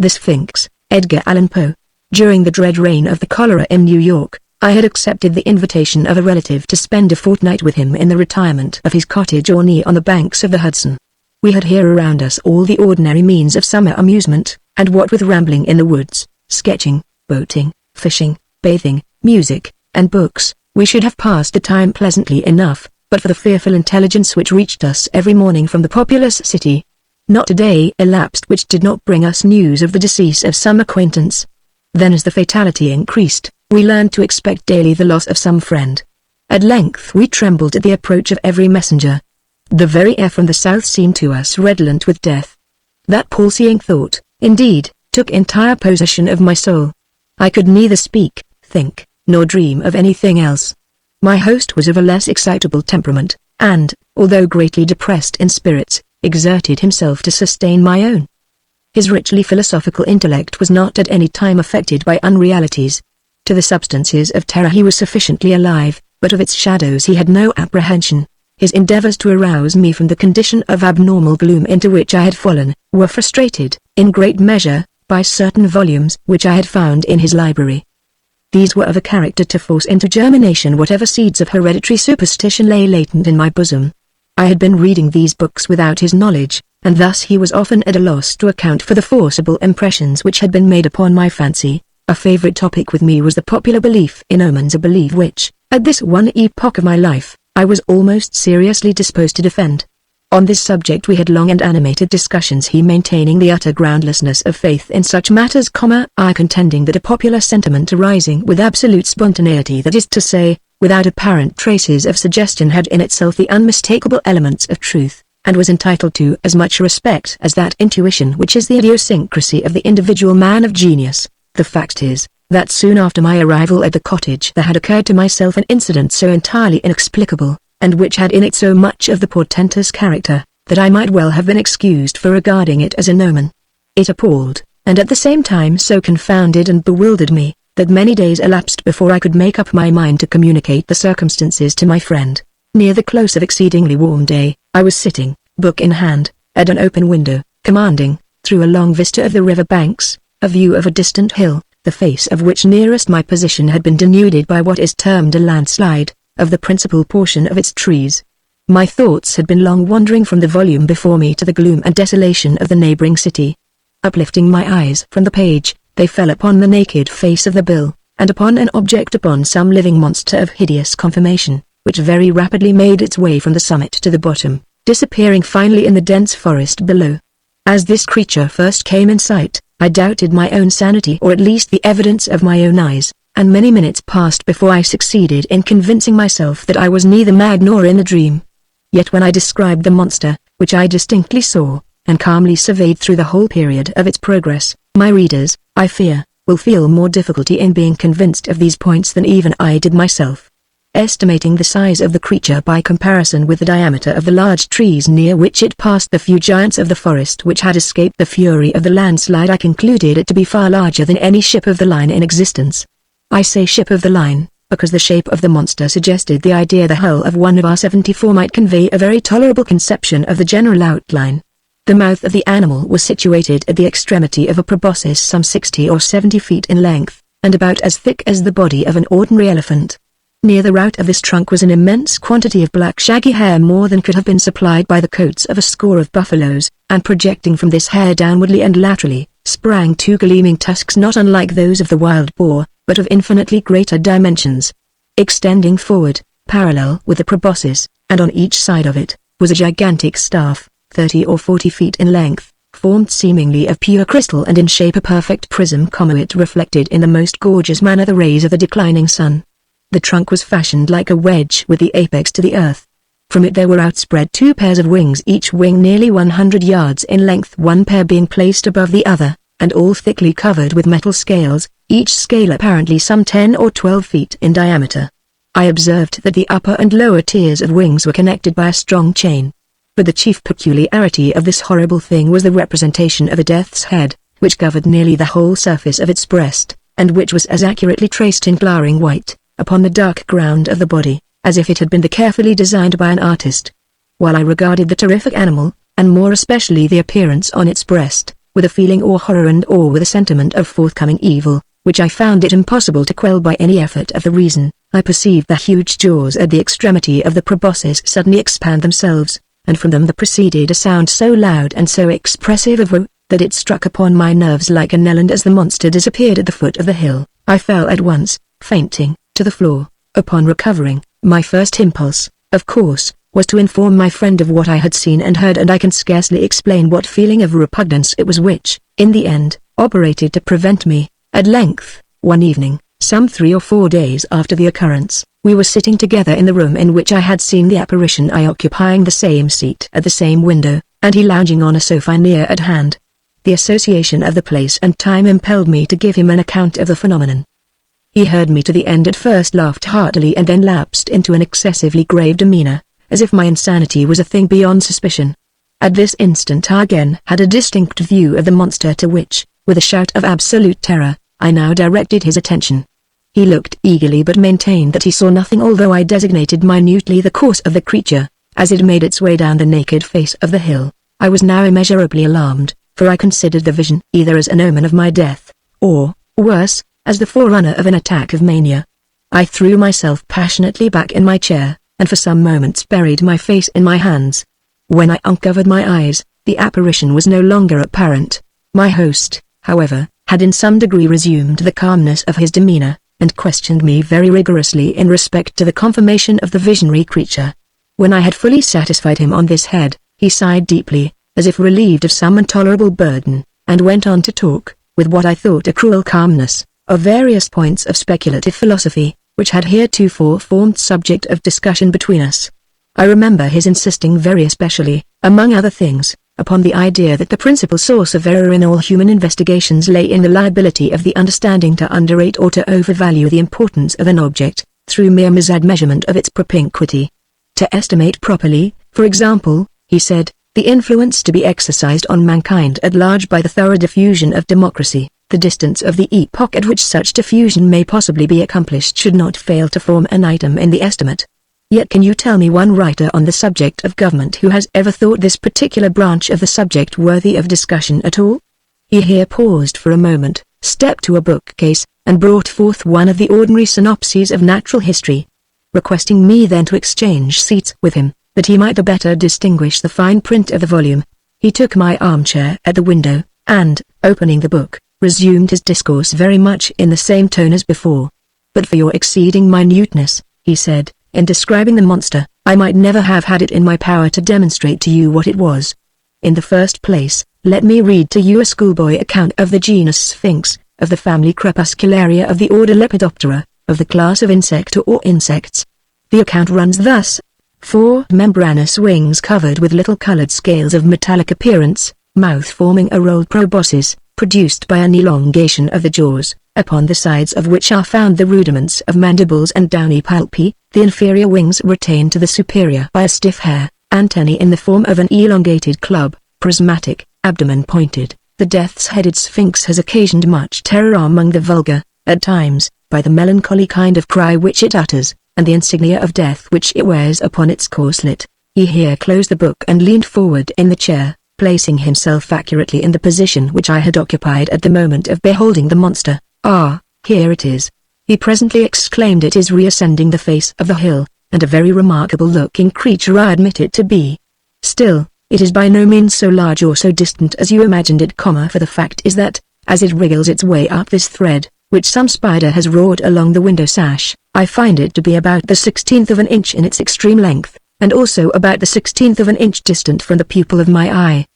The Sphinx, Edgar Allan Poe. During the dread reign of the cholera in New York, I had accepted the invitation of a relative to spend a fortnight with him in the retirement of his cottage or near on the banks of the Hudson. We had here around us all the ordinary means of summer amusement, and what with rambling in the woods, sketching, boating, fishing, bathing, music, and books, we should have passed the time pleasantly enough, but for the fearful intelligence which reached us every morning from the populous city. Not a day elapsed which did not bring us news of the decease of some acquaintance. Then as the fatality increased, we learned to expect daily the loss of some friend. At length we trembled at the approach of every messenger. The very air from the south seemed to us redolent with death. That palsying thought, indeed, took entire possession of my soul. I could neither speak, think, nor dream of anything else. My host was of a less excitable temperament, and, although greatly depressed in spirits, exerted himself to sustain my own. His richly philosophical intellect was not at any time affected by unrealities. To the substances of terror he was sufficiently alive, but of its shadows he had no apprehension. His endeavors to arouse me from the condition of abnormal gloom into which I had fallen, were frustrated, in great measure, by certain volumes which I had found in his library. These were of a character to force into germination whatever seeds of hereditary superstition lay latent in my bosom. I had been reading these books without his knowledge, and thus he was often at a loss to account for the forcible impressions which had been made upon my fancy. A favorite topic with me was the popular belief in omens, a belief which, at this one epoch of my life, I was almost seriously disposed to defend. On this subject we had long and animated discussions, he maintaining the utter groundlessness of faith in such matters, I contending that a popular sentiment arising with absolute spontaneity, that is to say, without apparent traces of suggestion, had in itself the unmistakable elements of truth, and was entitled to as much respect as that intuition which is the idiosyncrasy of the individual man of genius. The fact is, that soon after my arrival at the cottage there had occurred to myself an incident so entirely inexplicable, and which had in it so much of the portentous character, that I might well have been excused for regarding it as an omen. It appalled, and at the same time so confounded and bewildered me, that many days elapsed before I could make up my mind to communicate the circumstances to my friend. Near the close of exceedingly warm day, I was sitting, book in hand, at an open window, commanding, through a long vista of the river banks, a view of a distant hill, the face of which nearest my position had been denuded by what is termed a landslide, of the principal portion of its trees. My thoughts had been long wandering from the volume before me to the gloom and desolation of the neighboring city. Uplifting my eyes from the page, they fell upon the naked face of the bill, and upon an object, upon some living monster of hideous conformation, which very rapidly made its way from the summit to the bottom, disappearing finally in the dense forest below. As this creature first came in sight, I doubted my own sanity, or at least the evidence of my own eyes, and many minutes passed before I succeeded in convincing myself that I was neither mad nor in a dream. Yet when I described the monster, which I distinctly saw, and calmly surveyed through the whole period of its progress, my readers, I fear, will feel more difficulty in being convinced of these points than even I did myself. Estimating the size of the creature by comparison with the diameter of the large trees near which it passed, the few giants of the forest which had escaped the fury of the landslide, I concluded it to be far larger than any ship of the line in existence. I say ship of the line, because the shape of the monster suggested the idea the hull of one of our 74 might convey a very tolerable conception of the general outline. The mouth of the animal was situated at the extremity of a proboscis some 60 or 70 feet in length, and about as thick as the body of an ordinary elephant. Near the root of this trunk was an immense quantity of black shaggy hair, more than could have been supplied by the coats of a score of buffaloes, and projecting from this hair downwardly and laterally, sprang two gleaming tusks not unlike those of the wild boar, but of infinitely greater dimensions. Extending forward, parallel with the proboscis, and on each side of it, was a gigantic staff, 30 or 40 feet in length, formed seemingly of pure crystal and in shape a perfect prism. It reflected in the most gorgeous manner the rays of the declining sun. The trunk was fashioned like a wedge with the apex to the earth. From it there were outspread two pairs of wings, each wing nearly 100 yards in length, one pair being placed above the other, and all thickly covered with metal scales, each scale apparently some 10 or 12 feet in diameter. I observed that the upper and lower tiers of wings were connected by a strong chain. But the chief peculiarity of this horrible thing was the representation of a death's head, which covered nearly the whole surface of its breast, and which was as accurately traced in glaring white, upon the dark ground of the body, as if it had been carefully designed by an artist. While I regarded the terrific animal, and more especially the appearance on its breast, with a feeling or horror and awe with a sentiment of forthcoming evil, which I found it impossible to quell by any effort of the reason. I perceived the huge jaws at the extremity of the proboscis suddenly expand themselves, and from them there proceeded a sound so loud and so expressive of woe, that it struck upon my nerves like a knell, and as the monster disappeared at the foot of the hill, I fell at once, fainting, to the floor. Upon recovering, my first impulse, of course, was to inform my friend of what I had seen and heard, and I can scarcely explain what feeling of repugnance it was which, in the end, operated to prevent me. At length, one evening, some 3 or 4 days after the occurrence, we were sitting together in the room in which I had seen the apparition, I occupying the same seat at the same window, and he lounging on a sofa near at hand. The association of the place and time impelled me to give him an account of the phenomenon. He heard me to the end, at first laughed heartily, and then lapsed into an excessively grave demeanor, as if my insanity was a thing beyond suspicion. At this instant I again had a distinct view of the monster, to which, with a shout of absolute terror, I now directed his attention. He looked eagerly but maintained that he saw nothing, although I designated minutely the course of the creature, as it made its way down the naked face of the hill. I was now immeasurably alarmed, for I considered the vision either as an omen of my death, or, worse, as the forerunner of an attack of mania. I threw myself passionately back in my chair, and for some moments buried my face in my hands. When I uncovered my eyes, the apparition was no longer apparent. My host, however, had in some degree resumed the calmness of his demeanor, and questioned me very rigorously in respect to the confirmation of the visionary creature. When I had fully satisfied him on this head, he sighed deeply, as if relieved of some intolerable burden, and went on to talk, with what I thought a cruel calmness, of various points of speculative philosophy, which had heretofore formed subject of discussion between us. I remember his insisting very especially, among other things, upon the idea that the principal source of error in all human investigations lay in the liability of the understanding to underrate or to overvalue the importance of an object, through mere mismeasurement of its propinquity. To estimate properly, for example, he said, the influence to be exercised on mankind at large by the thorough diffusion of democracy, the distance of the epoch at which such diffusion may possibly be accomplished should not fail to form an item in the estimate. Yet can you tell me one writer on the subject of government who has ever thought this particular branch of the subject worthy of discussion at all? He here paused for a moment, stepped to a bookcase, and brought forth one of the ordinary synopses of natural history. Requesting me then to exchange seats with him, that he might the better distinguish the fine print of the volume, he took my armchair at the window, and, opening the book, resumed his discourse very much in the same tone as before. But for your exceeding minuteness, he said, in describing the monster, I might never have had it in my power to demonstrate to you what it was. In the first place, let me read to you a schoolboy account of the genus Sphinx, of the family Crepuscularia, of the order Lepidoptera, of the class of insecta or insects. The account runs thus: 4 membranous wings covered with little colored scales of metallic appearance, mouth forming a rolled proboscis, produced by an elongation of the jaws, upon the sides of which are found the rudiments of mandibles and downy palpi. The inferior wings retained to the superior by a stiff hair, antennae in the form of an elongated club, prismatic, abdomen pointed. The death's-headed Sphinx has occasioned much terror among the vulgar, at times, by the melancholy kind of cry which it utters, and the insignia of death which it wears upon its corslet. He here closed the book and leaned forward in the chair, placing himself accurately in the position which I had occupied at the moment of beholding the monster. Ah, here it is! He presently exclaimed. It is reascending the face of the hill, and a very remarkable-looking creature I admit it to be. Still, it is by no means so large or so distant as you imagined it, for the fact is that, as it wriggles its way up this thread, which some spider has wrought along the window sash, I find it to be about the 16th of an inch in its extreme length, and also about the 16th of an inch distant from the pupil of my eye.